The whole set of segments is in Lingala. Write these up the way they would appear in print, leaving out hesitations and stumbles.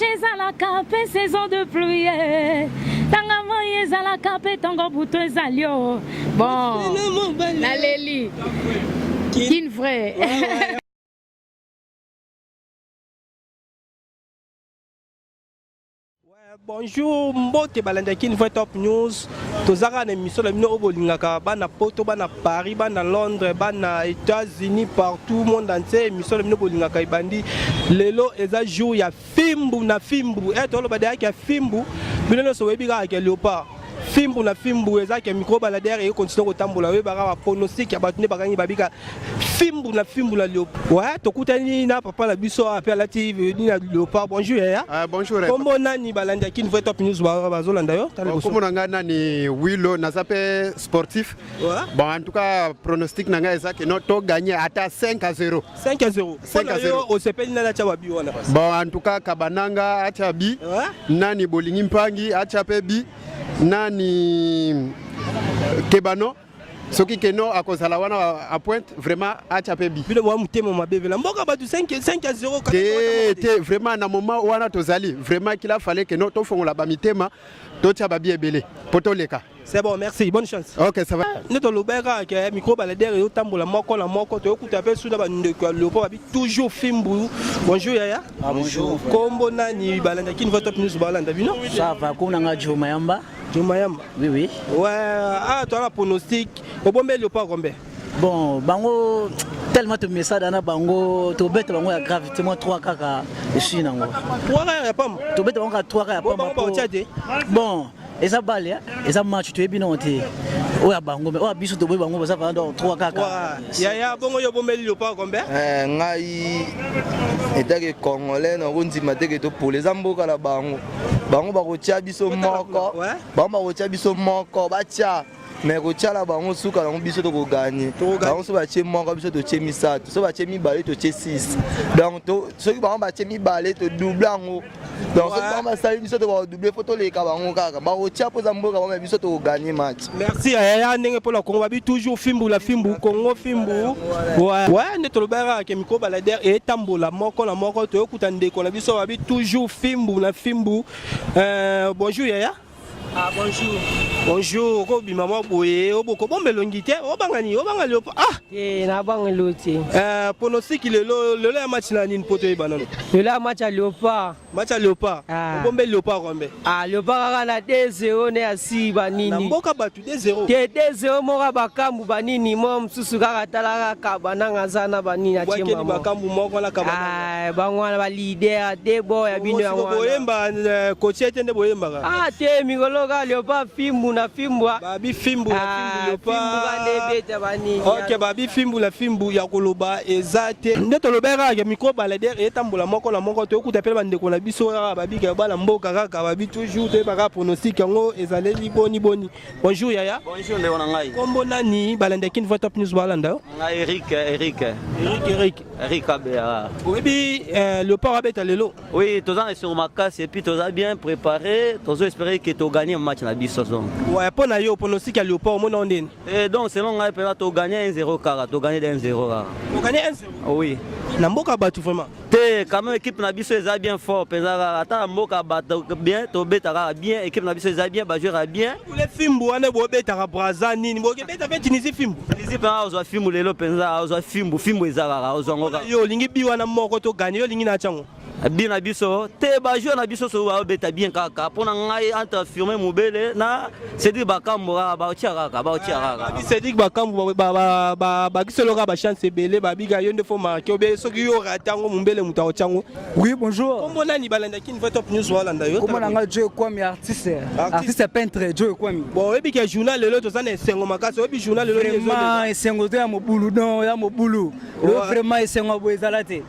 à la cape, saison de pluie. Tanga moyes à la cape, tango bouton zalio. Bon, la Léli. Kin vrai. Bonjour, mbote balanda kin voit top news. Tozara na émission la mino bolingaka bana Poto, bana Paris, bana Londres, bana États-Unis, partout monde entier émission la mino bolingaka ibandi. Lelo eza jour ya fimbu na fimbu. Et tolo bada ya fimbu, bino so webiga ya léopard. Fimbu na fimbu eza ke micro baladère et continue kotambola we bara pronostic ya batune bakangi babika fimbu na léopard. Ouais, tokutani na papa la biso appel la TV ni na léopard. Bonjour ya. Bonjour. Kombo nani balanda kin voit top news bazolanda yo. Kombo nanga nani Willow nazape sportif. Bon en tout cas pronostic nanga eza ke no to gagner ata 5-0. 5-0. 5-0 au sepeli na cha babi wana. Bon en tout cas Kabananga acha bi. Nani Bolingi Mpangi acha pe bi. Nani Kebano soki keno akozala wana a pointe vraiment acha pe bi. Bino wa mutema mabe vela mboka batu 5-0 te vraiment na moment wana tozali vraiment qu'il a fallu que no to fongola ba mitema to cha babi ebele poto leka. C'est bon, merci, bonne chance. Ok, ça va. Nous avons le micro baladère et autant pour la moko la moko. Tu écoutes un peu sous la léopard toujours fimbu. Bonjour Yaya. Bonjour. Kombo nani balanda qui ne va top news balanda bino. Ça va, qu'on a Joe Mayamba. Joe Mayamba. Oui oui. Ouais, ah toi la pronostic. Au bon léopard combien? Bon, bango tellement de messages dans bango, to bête bango ya gravité moi 3 kaka ici nango. 3 kaka ya pam. To bête bango 3 kaka ya pam. Bon. Et ça balle, et ça match, tu es bien noté. Oh, à Bango, oh, à Bissou, tu es Bango, ça va dans 3 kaka. Yaya, bon, il y a bon léopard combien? Ngai état que congolais, on dit que pour les amboka la Bango. Bango, ba rotia biso moko. Bango, ba rotia biso moko, batia. Mais rotia la Bango, souka, on biso to gagner. Bango, so batia moko, biso to chemi sat. So batia mi balé, to chemi 6. Donc, ceux qui bango batia mi balé, to double en donc, si biso to doubler photo les Bango kaka. Ba rotia pour zamboka, ba biso to gagner match. Merci Yaya, ndenge pour la Congo, babi toujours fimbu la fimbu, Congo fimbu. Ouais, ne tolobera ke miko baladère et tambola moko la moko to kutande ko na biso babi toujours fimbu la fimbu. Bonjour Yaya. Ah bonjour. Bonjour, ko bi maman boye, oboko bombelongi te, obangani, obangali opa. Ah, na bangelo te. Pronostic le match na nini poto e banano. Le match à léopard. Match à léopard. Bombe léopard combien? Ah, léopard na 2-0 ne asi banini. Na mboka batu 2-0. Te 2-0 moka bakambu banini mo msusu kaka talaka ka bananga zana banini na chemba. Wakeni bakambu moko na kabana. Ah, bangwana ba leader de boy abino ya mwana. Boyemba coach etende boyemba. Ah, te migolo léopard fimbu na fimbwa babi fimbu la fimbu léopard fimbu ba beta banini. OK babi fimbu la fimbu ya koloba ezate ndeto lobera ya micro baladère et tambola moko la moko to kuta pele bande ko na biso babi ka bala mboka kaka babi toujours te baka pronostic yango ezaleli boni. Bonjour Yaya. Bonjour ndeko na ngai. Kombo nani balanda kin voit top news balanda? Ngai Eric Abea. Oui léopard abeta lelo. Oui, tous ans sur ma casse et puis tous a bien préparé, tous espérer que tu gagnes un match na biso zone. Ouais, pour na yo pronostic ya léopard mon ondine. Et donc selon ngai peut tu gagner 1-0 car tu gagner 1-0 car. Tu gagner 1-0. Oui. Na mboka batu vraiment. Te quand même équipe na biso eza bien fort, penza ata mboka batu bien, to betara bien, équipe na biso eza bien, ba jouer bien. Pour les fimbu wana bo betara braza nini, bo beta fait Tunisie fimbu. Tunisie pa ozo fimbu lelo penza, ozo fimbu ezara, ozo ngoka. Yo lingi bi wana moko to gagner, yo lingi na chango. Bien biso te ba jouer na biso so ba beta bien kaka pona ngai entre firmer mobile na Cédric Bakambu ba tiara Cédric Bakambu ba kiselo ka ba chance belé ba biga yo ndefo marqué obe soki yo ratango mobile muta ochango. Oui bonjour. Kombo nani balanda kin voit top news walanda yo. Kombo nanga Joe Kwami artiste peintre Joe Kwami. Bon ebi ke journal lelo to sana esengo makasi obi journal lelo vraiment esengo to ya mobulu non ya mobulu. Vraiment esengo bo ezalate.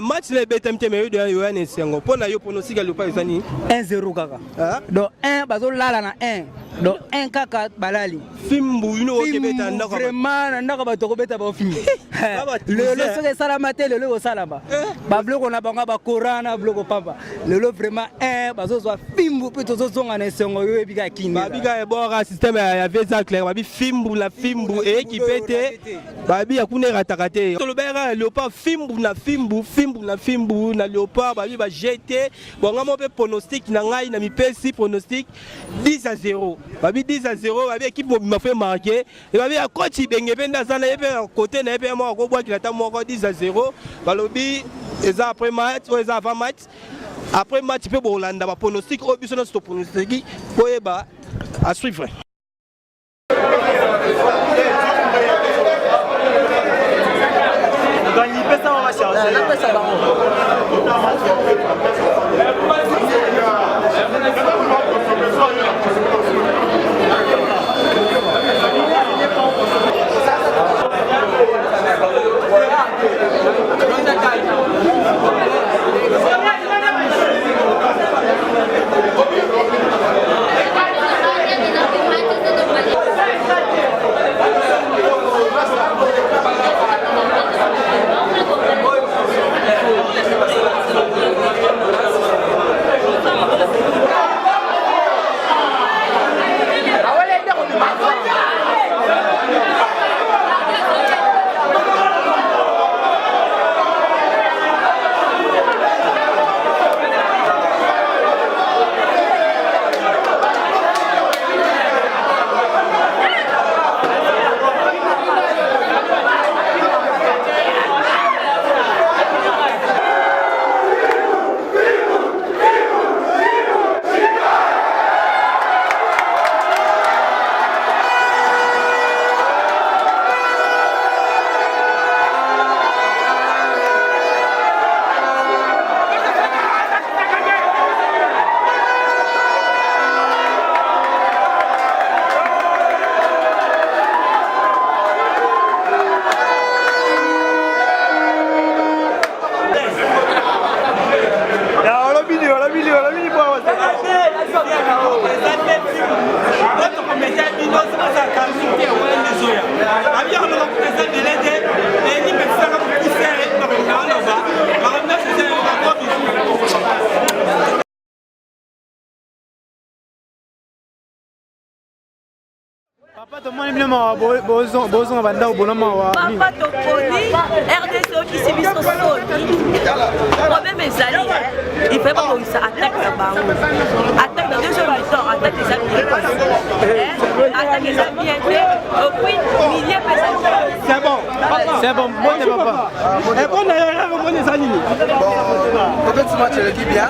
Match le betemte me yo yo ane sengo pona yo pronostic le pas ezani 1-0 kaka. Donc 1 bazo lala na 1. Donc 1 kaka balali. Fimbu ino okebeta ndako. Vraiment ndako ba to beta ba fimbu. Le soke salamate le lo salama. Ba bloko na banga ba korana bloko papa. Le lo vraiment 1 bazo zo fimbu pe to zo zonga na sengo yo ebika kini. Ba biga e bora système ya visa clair ba bi fimbu la fimbu e kipete. Ba bi akune ratakate. To lo bera léopard fimbu na fimbu na léopard part babi ba GT bonga mo pe pronostic na ngai na mipesi pronostic 10-0 babi 10-0 babi équipe m'a fait marquer et babi a coach benge benda zana yebe côté na yebe mo ko bois ki ta moko 10-0 balobi eza après match ou eza avant match après match pe bolanda ba pronostic o biso na sto pronostic ko eba à suivre. Papa bozonga banda obonama wa papa toponi RDC qui sibi so problème ezali il fait pas comme ça attaque la banque attaque dans deuxième mi-temps attaque les amis attaque les amis et puis milliers personnes c'est bon papa et bon d'ailleurs on les amis en fait ce match l'équipe bien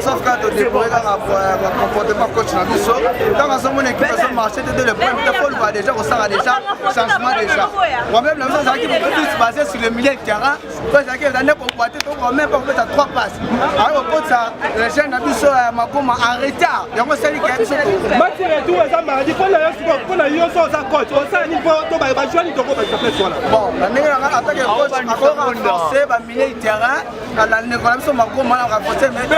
sauf quand on découvre le comportement coach na biso quand on a une équipe qui marché de le point il faut déjà on sera déjà changement déjà moi-même la chose qui est plus basée sur le milieu de terrain parce que les années qu'on boitait on même pas fait 3 passes alors pour ça les jeunes na biso makoma en retard yango sali ki biso match retour ça mardi pour la yo so ça coach on ça niveau to ba jouer ni to ko ba place voilà bon la ndenge nga attaque coach encore renforcer ba milieu de terrain la ndeko na biso makoma na renforcer mais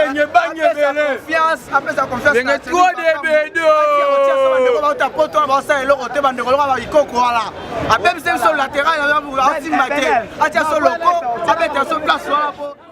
confiance après sa confiance il y a trop de bédo ta poto ba ça eloko te bande koloko ba ikoko wala a même sur latéral on va vous asimate atia solo ko abeta so place wala po